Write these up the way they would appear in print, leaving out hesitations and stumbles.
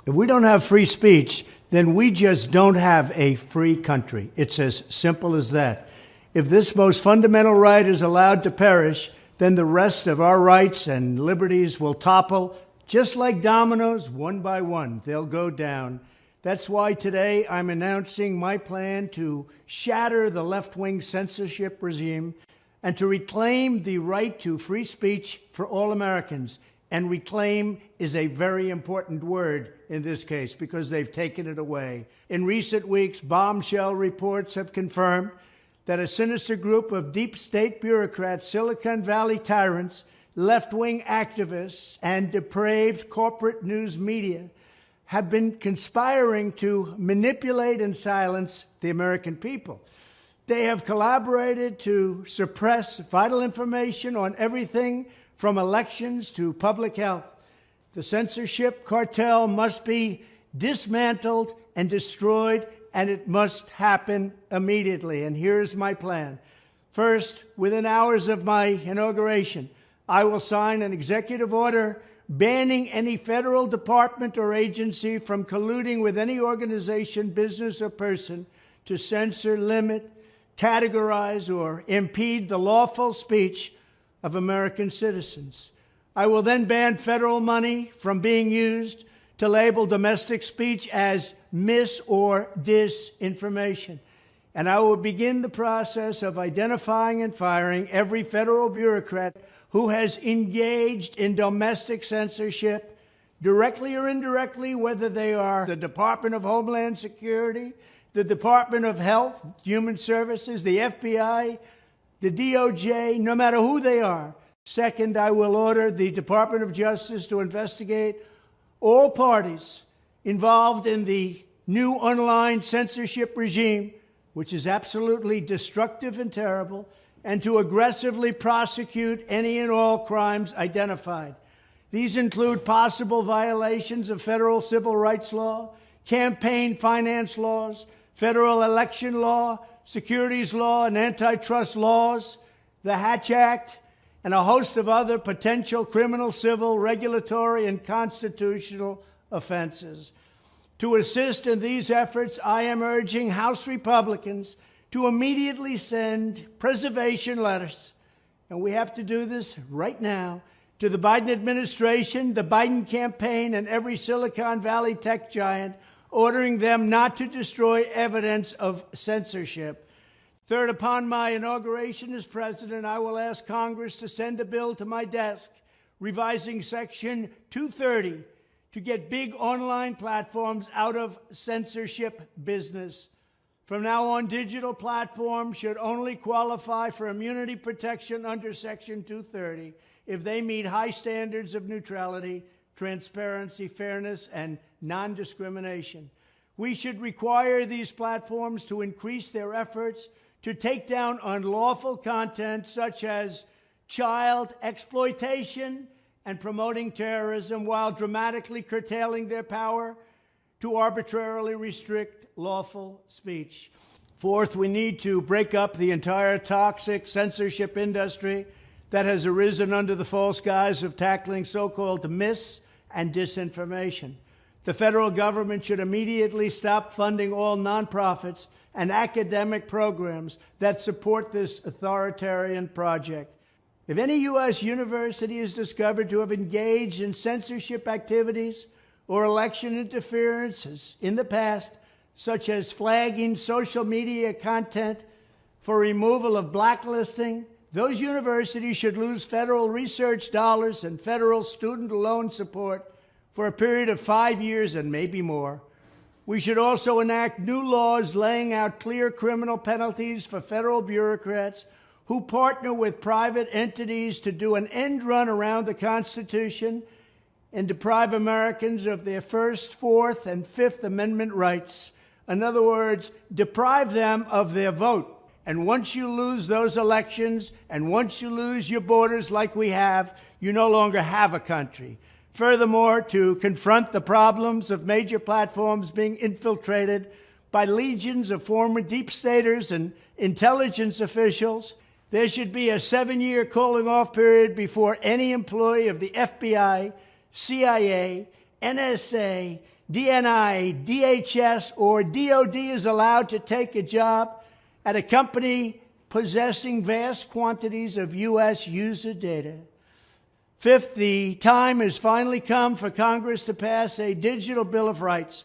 If we don't have free speech, then we just don't have a free country. It's as simple as that. If this most fundamental right is allowed to perish, then the rest of our rights and liberties will topple, just like dominoes, one by one. They'll go down. That's why today I'm announcing my plan to shatter the left-wing censorship regime and to reclaim the right to free speech for all Americans. And reclaim is a very important word in this case because they've taken it away. In recent weeks, bombshell reports have confirmed that a sinister group of deep state bureaucrats, Silicon Valley tyrants, left-wing activists, and depraved corporate news media have been conspiring to manipulate and silence the American people. They have collaborated to suppress vital information on everything from elections to public health. The censorship cartel must be dismantled and destroyed, and it must happen immediately. And here's my plan. First, within hours of my inauguration, I will sign an executive order banning any federal department or agency from colluding with any organization, business, or person to censor, limit, categorize, or impede the lawful speech of American citizens. I will then ban federal money from being used to label domestic speech as mis- or disinformation. And I will begin the process of identifying and firing every federal bureaucrat who has engaged in domestic censorship, directly or indirectly, whether they are the Department of Homeland Security, the Department of Health, Human Services, the FBI, the DOJ, no matter who they are. Second, I will order the Department of Justice to investigate all parties involved in the new online censorship regime, which is absolutely destructive and terrible, and to aggressively prosecute any and all crimes identified. These include possible violations of federal civil rights law, campaign finance laws, federal election law, securities law, and antitrust laws, the Hatch Act, and a host of other potential criminal, civil, regulatory, and constitutional offenses. To assist in these efforts, I am urging House Republicans to immediately send preservation letters, and we have to do this right now, to the Biden administration, the Biden campaign, and every Silicon Valley tech giant, ordering them not to destroy evidence of censorship. Third, upon my inauguration as president, I will ask Congress to send a bill to my desk revising Section 230 to get big online platforms out of censorship business. From now on, digital platforms should only qualify for immunity protection under Section 230 if they meet high standards of neutrality, transparency, fairness, and non-discrimination. We should require these platforms to increase their efforts to take down unlawful content such as child exploitation and promoting terrorism, while dramatically curtailing their power to arbitrarily restrict lawful speech. Fourth, we need to break up the entire toxic censorship industry that has arisen under the false guise of tackling so-called mis- and disinformation. The federal government should immediately stop funding all nonprofits and academic programs that support this authoritarian project. If any U.S. university is discovered to have engaged in censorship activities or election interferences in the past, such as flagging social media content for removal of blacklisting, those universities should lose federal research dollars and federal student loan support for a period of 5 years and maybe more. We should also enact new laws laying out clear criminal penalties for federal bureaucrats who partner with private entities to do an end run around the Constitution and deprive Americans of their First, Fourth, and Fifth Amendment rights. In other words, deprive them of their vote. And once you lose those elections, and once you lose your borders like we have, you no longer have a country. Furthermore, to confront the problems of major platforms being infiltrated by legions of former deep staters and intelligence officials, there should be a 7-year calling-off period before any employee of the FBI, CIA, NSA, DNI, DHS, or DOD is allowed to take a job at a company possessing vast quantities of U.S. user data. Fifth, the time has finally come for Congress to pass a digital Bill of Rights.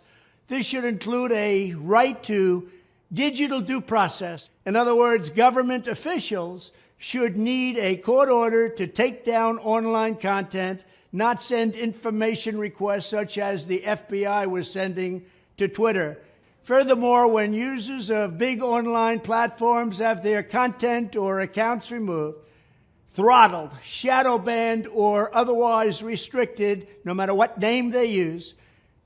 This should include a right to digital due process. In other words, government officials should need a court order to take down online content, not send information requests such as the FBI was sending to Twitter. Furthermore, when users of big online platforms have their content or accounts removed, throttled, shadow banned, or otherwise restricted, no matter what name they use,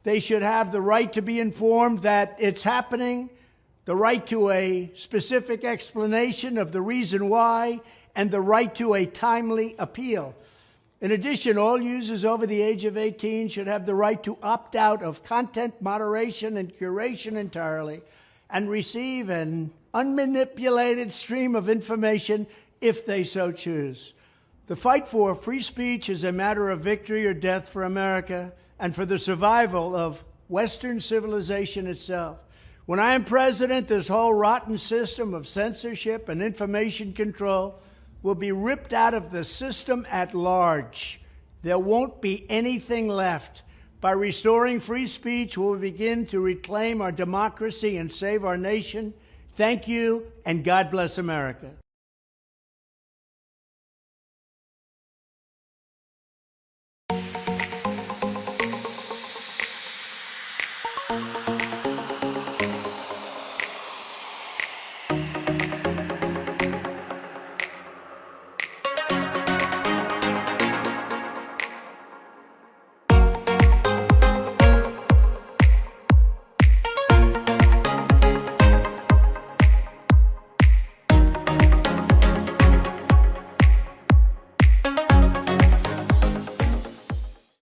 they should have the right to be informed that it's happening, the right to a specific explanation of the reason why, and the right to a timely appeal. In addition, all users over the age of 18 should have the right to opt out of content moderation and curation entirely and receive an unmanipulated stream of information if they so choose. The fight for free speech is a matter of victory or death for America and for the survival of Western civilization itself. When I am president, this whole rotten system of censorship and information control will be ripped out of the system at large. There won't be anything left. By restoring free speech, we'll begin to reclaim our democracy and save our nation. Thank you, and God bless America.